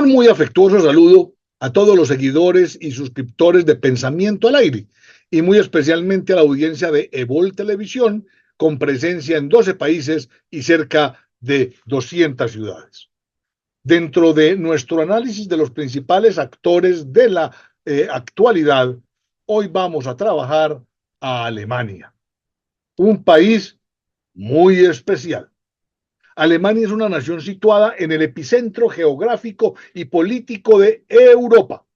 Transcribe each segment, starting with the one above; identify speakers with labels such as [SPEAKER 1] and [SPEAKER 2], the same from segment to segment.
[SPEAKER 1] Un muy afectuoso saludo a todos los seguidores y suscriptores de Pensamiento al Aire y muy especialmente a la audiencia de Evol Televisión con presencia en 12 países y cerca de 200 ciudades. Dentro de nuestro análisis de los principales actores de la actualidad, hoy vamos a trabajar a Alemania, un país muy especial. Alemania es una nación situada en el epicentro geográfico y político de Europa.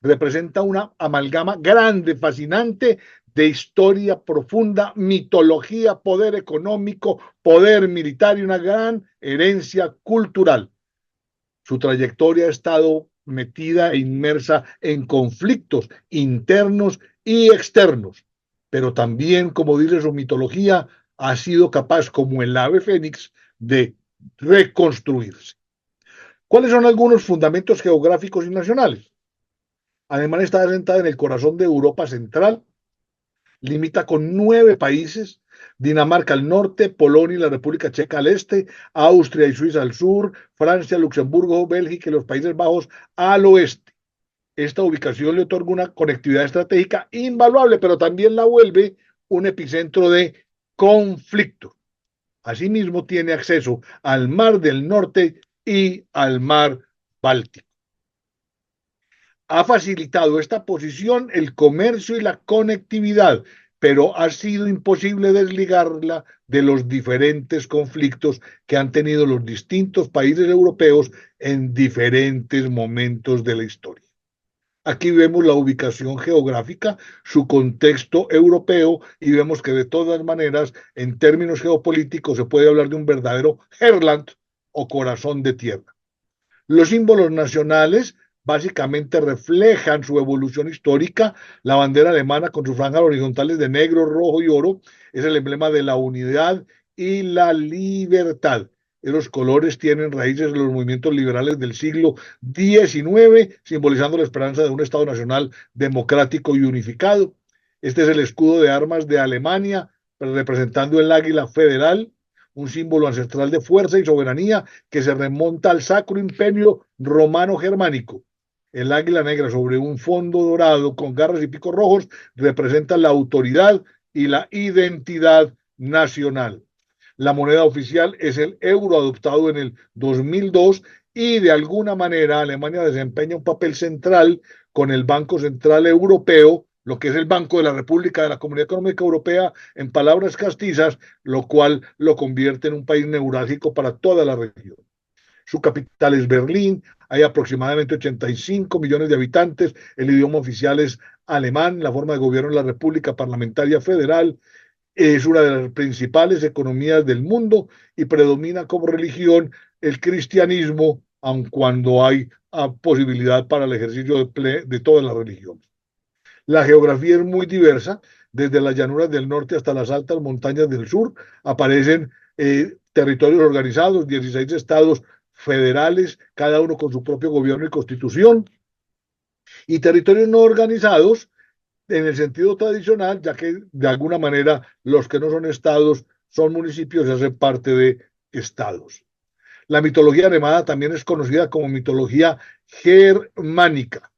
[SPEAKER 1] Representa una amalgama grande, fascinante, de historia profunda, mitología, poder económico, poder militar y una gran herencia cultural. Su trayectoria ha estado metida e inmersa en conflictos internos y externos, pero también, como dice su mitología, ha sido capaz, como el ave fénix, de reconstruirse. ¿Cuáles son algunos fundamentos geográficos y nacionales? Alemania está asentada en el corazón de Europa Central, limita con 9 países: Dinamarca al norte, Polonia y la República Checa al este, Austria y Suiza al sur, Francia, Luxemburgo, Bélgica y los Países Bajos al oeste. Esta ubicación le otorga una conectividad estratégica invaluable, pero también la vuelve un epicentro de conflicto. Asimismo, tiene acceso al Mar del Norte y al Mar Báltico. Ha facilitado esta posición el comercio y la conectividad, pero ha sido imposible desligarla de los diferentes conflictos que han tenido los distintos países europeos en diferentes momentos de la historia. Aquí vemos la ubicación geográfica, su contexto europeo, y vemos que de todas maneras, en términos geopolíticos, se puede hablar de un verdadero Herland o corazón de tierra. Los símbolos nacionales básicamente reflejan su evolución histórica. La bandera alemana con sus franjas horizontales de negro, rojo y oro es el emblema de la unidad y la libertad. Esos colores tienen raíces en los movimientos liberales del siglo XIX, simbolizando la esperanza de un Estado nacional democrático y unificado. Este es el escudo de armas de Alemania, representando el águila federal, un símbolo ancestral de fuerza y soberanía que se remonta al Sacro Imperio Romano Germánico. El águila negra sobre un fondo dorado con garras y picos rojos representa la autoridad y la identidad nacional. La moneda oficial es el euro, adoptado en el 2002, y de alguna manera Alemania desempeña un papel central con el Banco Central Europeo, lo que es el Banco de la República de la Comunidad Económica Europea, en palabras castizas, lo cual lo convierte en un país neurálgico para toda la región. Su capital es Berlín, hay aproximadamente 85 millones de habitantes, el idioma oficial es alemán, la forma de gobierno es la República Parlamentaria Federal, es una de las principales economías del mundo y predomina como religión el cristianismo, aun cuando hay posibilidad para el ejercicio de todas las religiones. La geografía es muy diversa, desde las llanuras del norte hasta las altas montañas del sur. Aparecen territorios organizados, 16 estados federales, cada uno con su propio gobierno y constitución, y territorios no organizados en el sentido tradicional, ya que de alguna manera los que no son estados son municipios y hacen parte de estados. La mitología alemana también es conocida como mitología germánica.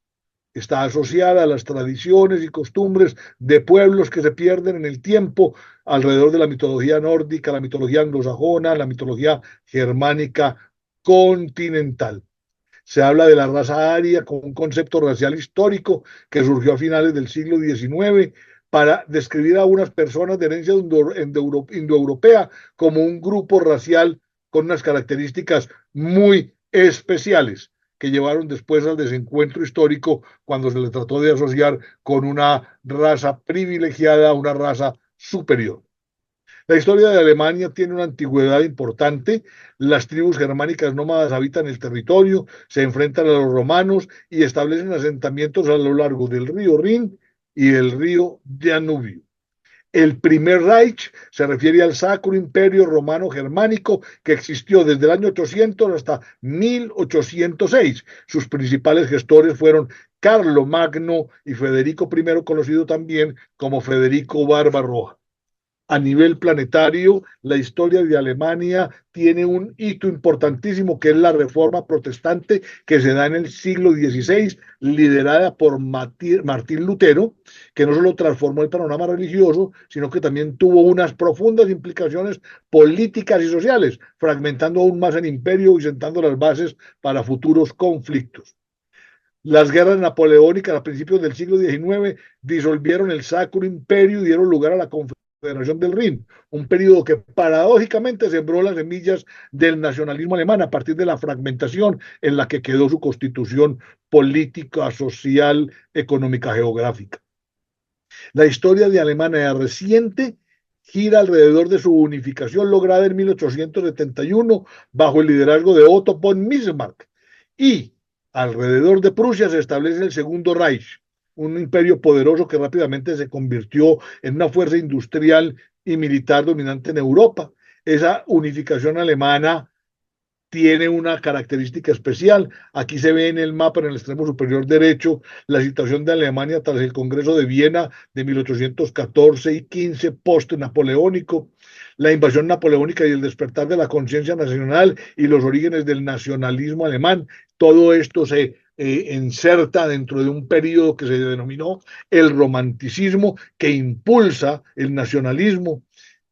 [SPEAKER 1] Está asociada a las tradiciones y costumbres de pueblos que se pierden en el tiempo alrededor de la mitología nórdica, la mitología anglosajona, la mitología germánica continental. Se habla de la raza aria como un concepto racial histórico que surgió a finales del siglo XIX para describir a unas personas de herencia indoeuropea como un grupo racial con unas características muy especiales que llevaron después al desencuentro histórico cuando se le trató de asociar con una raza privilegiada, una raza superior. La historia de Alemania tiene una antigüedad importante. Las tribus germánicas nómadas habitan el territorio, se enfrentan a los romanos y establecen asentamientos a lo largo del río Rin y el río Danubio. El primer Reich se refiere al Sacro Imperio Romano Germánico que existió desde el año 800 hasta 1806. Sus principales gestores fueron Carlomagno y Federico I, conocido también como Federico Barbarroja. A nivel planetario, la historia de Alemania tiene un hito importantísimo que es la reforma protestante que se da en el siglo XVI, liderada por Martín Lutero, que no solo transformó el panorama religioso, sino que también tuvo unas profundas implicaciones políticas y sociales, fragmentando aún más el imperio y sentando las bases para futuros conflictos. Las guerras napoleónicas a principios del siglo XIX disolvieron el Sacro Imperio y dieron lugar a la Confederación del Rin, un periodo que paradójicamente sembró las semillas del nacionalismo alemán a partir de la fragmentación en la que quedó su constitución política, social, económica, geográfica. La historia de Alemania reciente gira alrededor de su unificación lograda en 1871 bajo el liderazgo de Otto von Bismarck y alrededor de Prusia se establece el Segundo Reich, un imperio poderoso que rápidamente se convirtió en una fuerza industrial y militar dominante en Europa. Esa unificación alemana tiene una característica especial. Aquí se ve en el mapa, en el extremo superior derecho, la situación de Alemania tras el Congreso de Viena de 1814 y 15, post-napoleónico, la invasión napoleónica y el despertar de la conciencia nacional y los orígenes del nacionalismo alemán. Todo esto se inserta dentro de un periodo que se denominó el romanticismo, que impulsa el nacionalismo.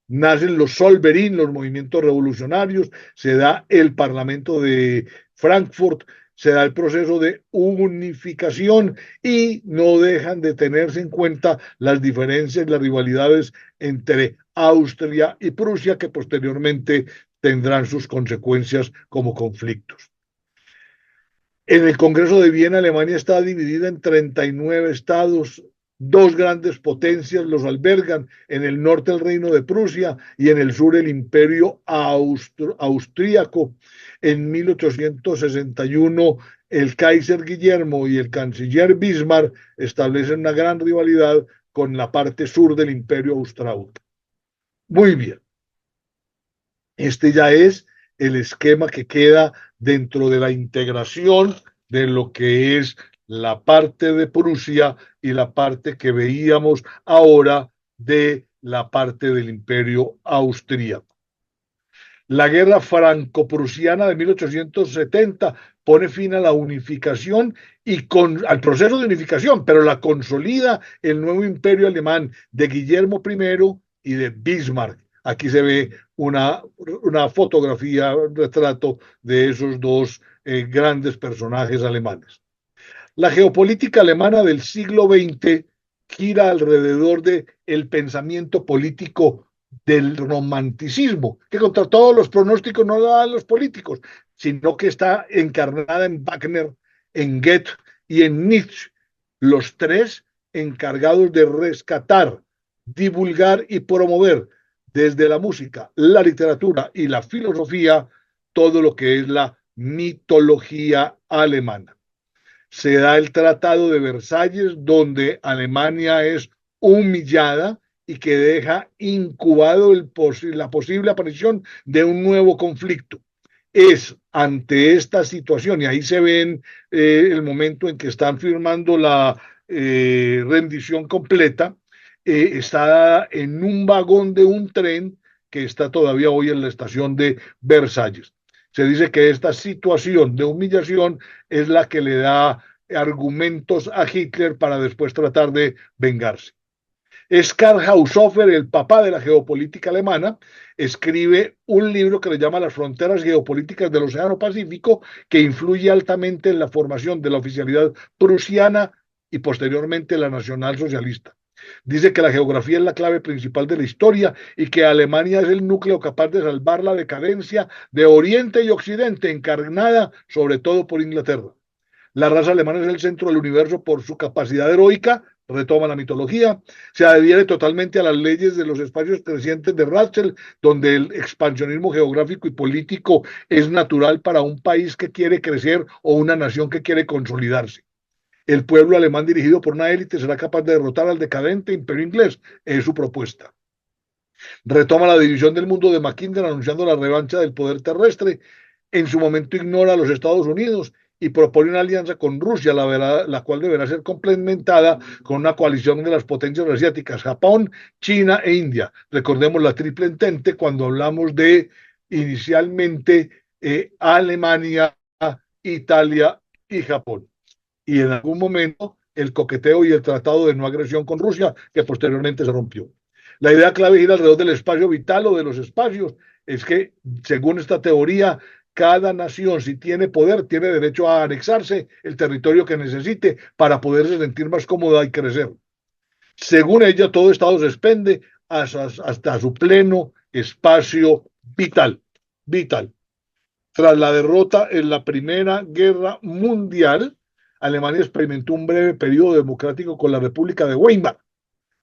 [SPEAKER 1] Nacen los Solverín, los movimientos revolucionarios, se da el Parlamento de Frankfurt, se da el proceso de unificación y no dejan de tenerse en cuenta las diferencias, las rivalidades entre Austria y Prusia, que posteriormente tendrán sus consecuencias como conflictos. En el Congreso de Viena, Alemania está dividida en 39 estados, dos grandes potencias los albergan, en el norte el Reino de Prusia y en el sur el Imperio Austríaco. En 1861 el Kaiser Guillermo y el canciller Bismarck establecen una gran rivalidad con la parte sur del Imperio Austrohúngaro. Muy bien, este ya es el esquema que queda dentro de la integración de lo que es la parte de Prusia y la parte que veíamos ahora de la parte del Imperio Austríaco. La guerra franco-prusiana de 1870 pone fin a la unificación y al proceso de unificación, pero la consolida el nuevo imperio alemán de Guillermo I y de Bismarck. Aquí se ve una fotografía, un retrato de esos dos grandes personajes alemanes. La geopolítica alemana del siglo XX gira alrededor de el pensamiento político del romanticismo, que contra todos los pronósticos no dan los políticos, sino que está encarnada en Wagner, en Goethe y en Nietzsche, los tres encargados de rescatar, divulgar y promover desde la música, la literatura y la filosofía todo lo que es la mitología alemana. Se da el Tratado de Versalles, donde Alemania es humillada y que deja incubado la posible aparición de un nuevo conflicto. Es ante esta situación, y ahí se ven el momento en que están firmando la rendición completa, está en un vagón de un tren que está todavía hoy en la estación de Versalles. Se dice que esta situación de humillación es la que le da argumentos a Hitler para después tratar de vengarse. Es Karl Haushofer, el papá de la geopolítica alemana, escribe un libro que le llama Las fronteras geopolíticas del Océano Pacífico, que influye altamente en la formación de la oficialidad prusiana y posteriormente la nacionalsocialista. Dice que la geografía es la clave principal de la historia y que Alemania es el núcleo capaz de salvar la decadencia de Oriente y Occidente, encarnada sobre todo por Inglaterra. La raza alemana es el centro del universo por su capacidad heroica, retoma la mitología, se adhiere totalmente a las leyes de los espacios crecientes de Ratzel, donde el expansionismo geográfico y político es natural para un país que quiere crecer o una nación que quiere consolidarse. El pueblo alemán dirigido por una élite será capaz de derrotar al decadente imperio inglés, es su propuesta. Retoma la división del mundo de Mackinder anunciando la revancha del poder terrestre. En su momento ignora a los Estados Unidos y propone una alianza con Rusia, la cual deberá ser complementada con una coalición de las potencias asiáticas, Japón, China e India. Recordemos la triple entente cuando hablamos de inicialmente Alemania, Italia y Japón. Y en algún momento el coqueteo y el tratado de no agresión con Rusia, que posteriormente se rompió. La idea clave gira alrededor del espacio vital o de los espacios. Es que, según esta teoría, cada nación, si tiene poder, tiene derecho a anexarse el territorio que necesite para poderse sentir más cómoda y crecer. Según ella, todo Estado se expende hasta su pleno espacio vital. Vital. Tras la derrota en la Primera Guerra Mundial, Alemania experimentó un breve periodo democrático con la República de Weimar,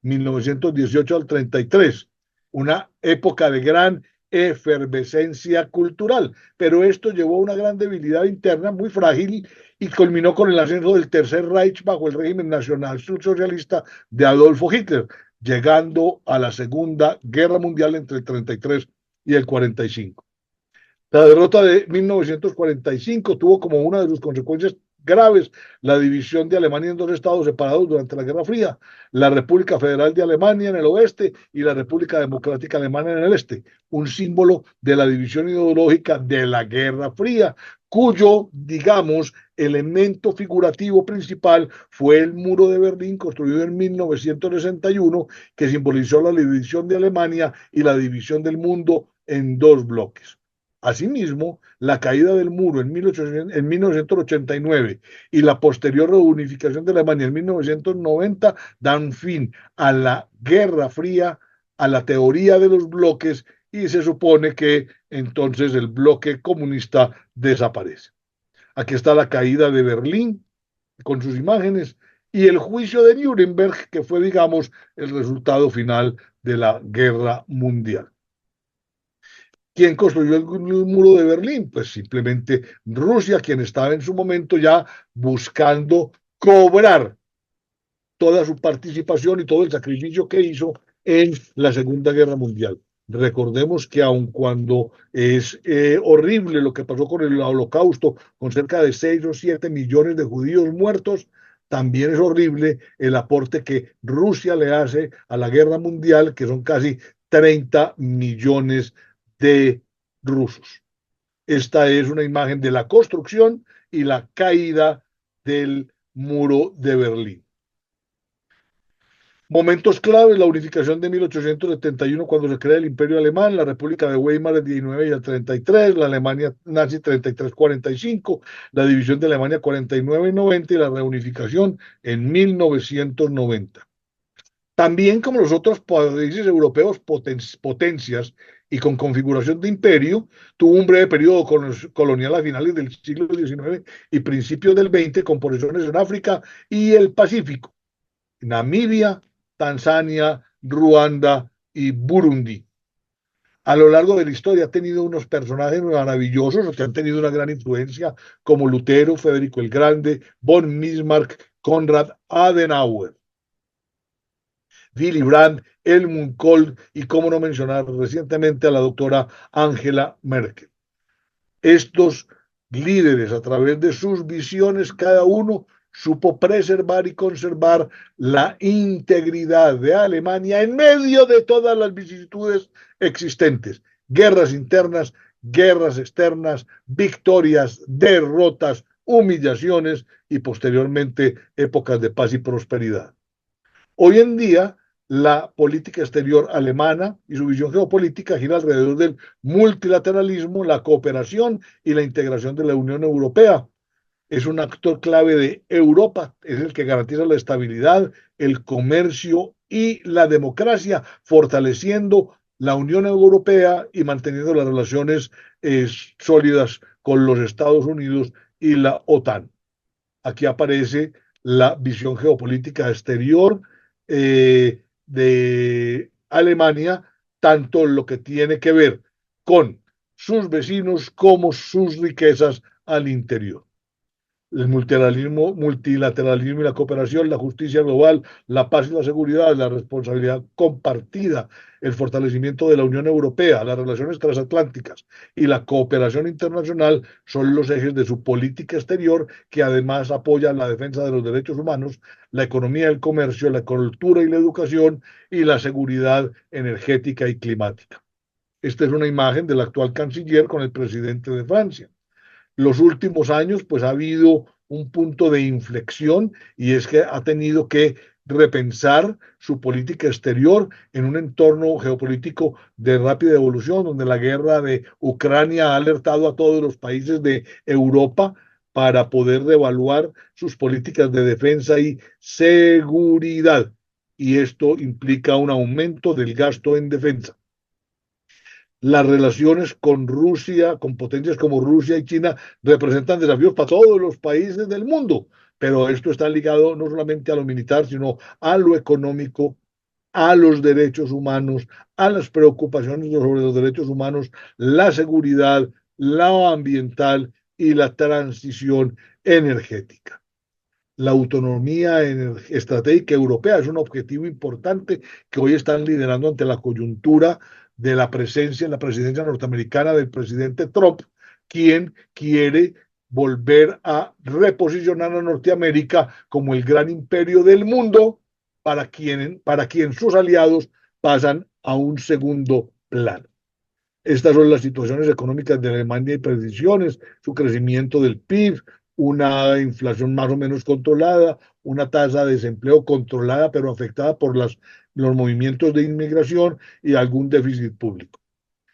[SPEAKER 1] 1918 al 33, una época de gran efervescencia cultural, pero esto llevó a una gran debilidad interna muy frágil y culminó con el ascenso del Tercer Reich bajo el régimen nacional socialista de Adolfo Hitler, llegando a la Segunda Guerra Mundial entre el 33 y el 45. La derrota de 1945 tuvo como una de sus consecuencias graves la división de Alemania en dos estados separados durante la Guerra Fría, la República Federal de Alemania en el oeste y la República Democrática Alemana en el este, un símbolo de la división ideológica de la Guerra Fría, cuyo, digamos, elemento figurativo principal fue el muro de Berlín construido en 1961, que simbolizó la división de Alemania y la división del mundo en dos bloques. Asimismo, la caída del muro en 1989 y la posterior reunificación de Alemania en 1990 dan fin a la Guerra Fría, a la teoría de los bloques, y se supone que entonces el bloque comunista desaparece. Aquí está la caída de Berlín con sus imágenes y el juicio de Nuremberg, que fue, digamos, el resultado final de la Guerra Mundial. ¿Quién construyó el muro de Berlín? Pues simplemente Rusia, quien estaba en su momento ya buscando cobrar toda su participación y todo el sacrificio que hizo en la Segunda Guerra Mundial. Recordemos que aun cuando es horrible lo que pasó con el Holocausto, con cerca de 6 o 7 millones de judíos muertos, también es horrible el aporte que Rusia le hace a la guerra mundial, que son casi 30 millones de rusos. Esta es una imagen de la construcción y la caída del muro de Berlín. Momentos claves, la unificación de 1871 cuando se crea el Imperio Alemán, la República de Weimar del 19 y el 33, la Alemania nazi 33-45, la división de Alemania 49-90 y la reunificación en 1990. También como los otros países europeos potencias y con configuración de imperio, tuvo un breve periodo colonial a finales del siglo XIX y principios del XX con posesiones en África y el Pacífico, Namibia, Tanzania, Ruanda y Burundi. A lo largo de la historia ha tenido unos personajes maravillosos que han tenido una gran influencia, como Lutero, Federico el Grande, von Bismarck, Konrad Adenauer, Willy Brandt, Helmut Kohl y, cómo no mencionar recientemente a la doctora Angela Merkel. Estos líderes, a través de sus visiones, cada uno supo preservar y conservar la integridad de Alemania en medio de todas las vicisitudes existentes, guerras internas, guerras externas, victorias, derrotas, humillaciones y posteriormente épocas de paz y prosperidad. Hoy en día, la política exterior alemana y su visión geopolítica gira alrededor del multilateralismo, la cooperación y la integración de la Unión Europea. Es un actor clave de Europa, es el que garantiza la estabilidad, el comercio y la democracia, fortaleciendo la Unión Europea y manteniendo las relaciones sólidas con los Estados Unidos y la OTAN. Aquí aparece la visión geopolítica exterior de Alemania, tanto lo que tiene que ver con sus vecinos como sus riquezas al interior. el multilateralismo y la cooperación, la justicia global, la paz y la seguridad, la responsabilidad compartida, el fortalecimiento de la Unión Europea, las relaciones transatlánticas y la cooperación internacional son los ejes de su política exterior, que además apoyan la defensa de los derechos humanos, la economía, el comercio, la cultura y la educación y la seguridad energética y climática. Esta es una imagen del actual canciller con el presidente de Francia. Los últimos años, pues ha habido un punto de inflexión, y es que ha tenido que repensar su política exterior en un entorno geopolítico de rápida evolución, donde la guerra de Ucrania ha alertado a todos los países de Europa para poder reevaluar sus políticas de defensa y seguridad. Y esto implica un aumento del gasto en defensa. Las relaciones con Rusia, con potencias como Rusia y China, representan desafíos para todos los países del mundo, pero esto está ligado no solamente a lo militar, sino a lo económico, a los derechos humanos, a las preocupaciones sobre los derechos humanos, la seguridad, la ambiental y la transición energética. La autonomía estratégica europea es un objetivo importante que hoy están liderando ante la coyuntura de la presencia en la presidencia norteamericana del presidente Trump, quien quiere volver a reposicionar a Norteamérica como el gran imperio del mundo, para quien sus aliados pasan a un segundo plano. Estas son las situaciones económicas de Alemania y predicciones, su crecimiento del PIB, una inflación más o menos controlada, una tasa de desempleo controlada pero afectada por los movimientos de inmigración y algún déficit público.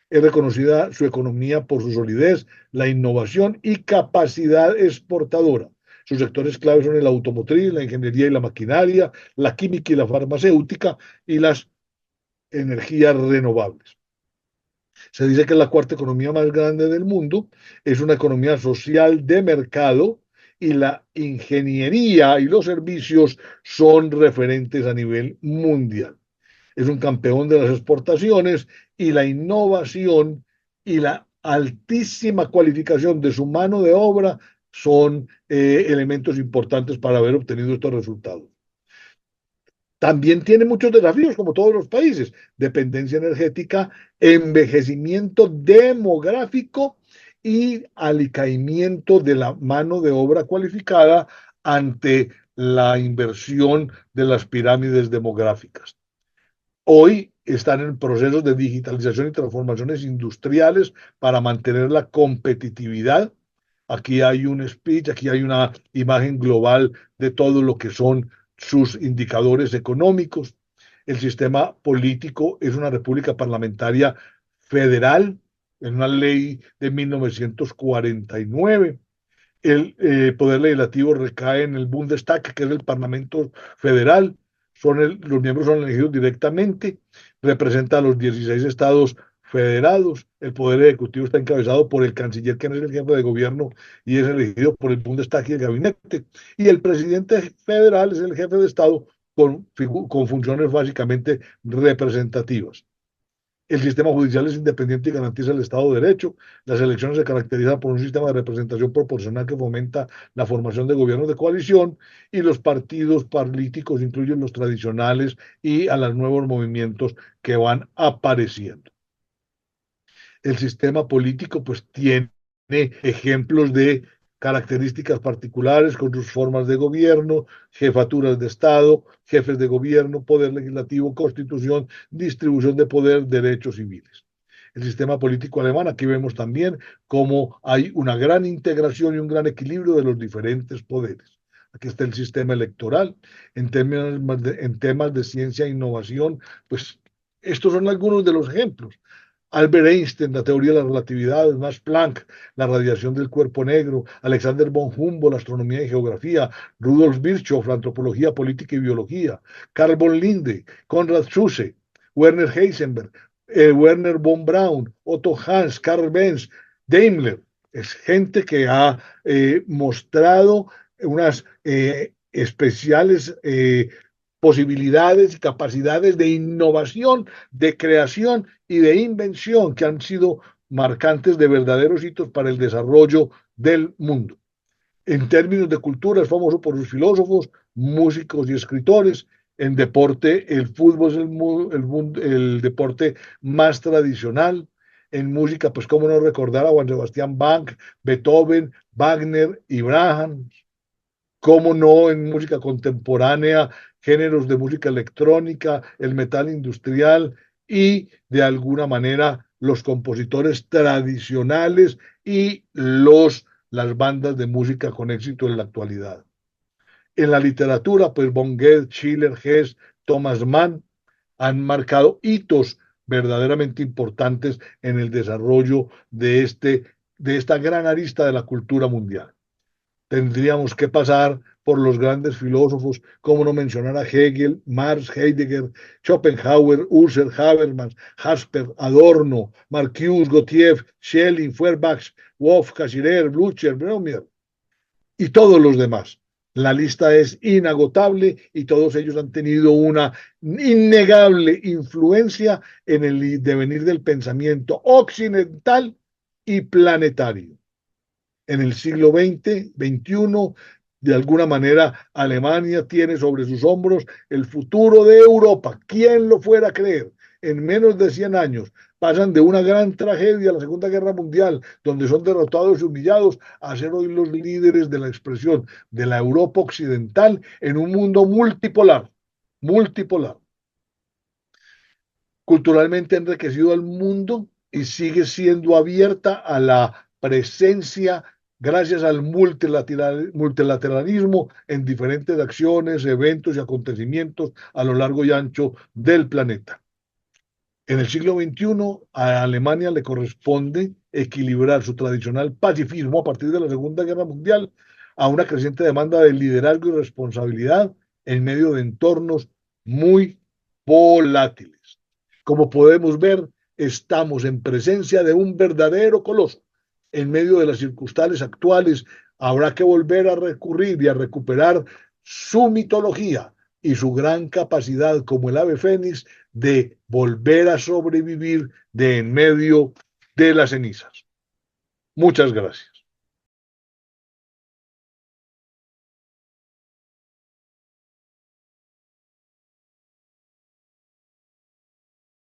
[SPEAKER 1] Es reconocida su economía por su solidez, la innovación y capacidad exportadora. Sus sectores claves son el automotriz, la ingeniería y la maquinaria, la química y la farmacéutica y las energías renovables. Se dice que es la cuarta economía más grande del mundo, es una economía social de mercado, y la ingeniería y los servicios son referentes a nivel mundial. Es un campeón de las exportaciones, y la innovación y la altísima cualificación de su mano de obra son elementos importantes para haber obtenido estos resultados. También tiene muchos desafíos, como todos los países: dependencia energética, envejecimiento demográfico y alicaimiento de la mano de obra cualificada ante la inversión de las pirámides demográficas. Hoy están en procesos de digitalización y transformaciones industriales para mantener la competitividad. Aquí hay un speech, aquí hay una imagen global de todo lo que son sus indicadores económicos. El sistema político es una república parlamentaria federal, en una ley de 1949. El poder legislativo recae en el Bundestag, que es el Parlamento Federal. Los miembros son elegidos directamente, representa a los 16 estados federados. El poder ejecutivo está encabezado por el canciller, quien es el jefe de gobierno y es elegido por el Bundestag y el gabinete. Y el presidente federal es el jefe de estado con funciones básicamente representativas. El sistema judicial es independiente y garantiza el Estado de Derecho. Las elecciones se caracterizan por un sistema de representación proporcional que fomenta la formación de gobiernos de coalición, y los partidos políticos incluyen los tradicionales y a los nuevos movimientos que van apareciendo. El sistema político pues tiene ejemplos de características particulares con sus formas de gobierno, jefaturas de Estado, jefes de gobierno, poder legislativo, constitución, distribución de poder, derechos civiles. El sistema político alemán, aquí vemos también cómo hay una gran integración y un gran equilibrio de los diferentes poderes. Aquí está el sistema electoral. En temas de ciencia e innovación, pues estos son algunos de los ejemplos. Albert Einstein, la teoría de la relatividad; Max Planck, la radiación del cuerpo negro; Alexander von Humboldt, la astronomía y geografía; Rudolf Virchow, la antropología, política y biología; Carl von Linde, Konrad Zuse, Werner Heisenberg, Werner von Braun, Otto Hahn, Karl Benz, Daimler. Es gente que ha mostrado unas especiales posibilidades y capacidades de innovación, de creación y de invención, que han sido marcantes de verdaderos hitos para el desarrollo del mundo. En términos de cultura, es famoso por sus filósofos, músicos y escritores. En deporte, el fútbol es el deporte más tradicional. En música, pues cómo no recordar a Juan Sebastián Bach, Beethoven, Wagner y Brahms. Cómo no en música contemporánea, géneros de música electrónica, el metal industrial y de alguna manera los compositores tradicionales y las bandas de música con éxito en la actualidad. En la literatura, pues von Goethe, Schiller, Hess, Thomas Mann han marcado hitos verdaderamente importantes en el desarrollo de esta gran arista de la cultura mundial. Tendríamos que pasar por los grandes filósofos, como no mencionar a Hegel, Marx, Heidegger, Schopenhauer, Husserl, Habermas, Jasper, Adorno, Marcuse, Gautier, Schelling, Feuerbach, Wolf, Cassirer, Blücher, Breumer y todos los demás. La lista es inagotable y todos ellos han tenido una innegable influencia en el devenir del pensamiento occidental y planetario. En el siglo XX, XXI, de alguna manera Alemania tiene sobre sus hombros el futuro de Europa. ¿Quién lo fuera a creer? En menos de 100 años pasan de una gran tragedia, la Segunda Guerra Mundial, donde son derrotados y humillados, a ser hoy los líderes de la expresión de la Europa occidental en un mundo multipolar, multipolar. Culturalmente ha enriquecido al mundo y sigue siendo abierta a la presencia gracias al multilateralismo en diferentes acciones, eventos y acontecimientos a lo largo y ancho del planeta. En el siglo XXI, a Alemania le corresponde equilibrar su tradicional pacifismo a partir de la Segunda Guerra Mundial a una creciente demanda de liderazgo y responsabilidad en medio de entornos muy volátiles. Como podemos ver, estamos en presencia de un verdadero coloso. En medio de las circunstancias actuales, habrá que volver a recurrir y a recuperar su mitología y su gran capacidad como el ave fénix de volver a sobrevivir de en medio de las cenizas. Muchas gracias.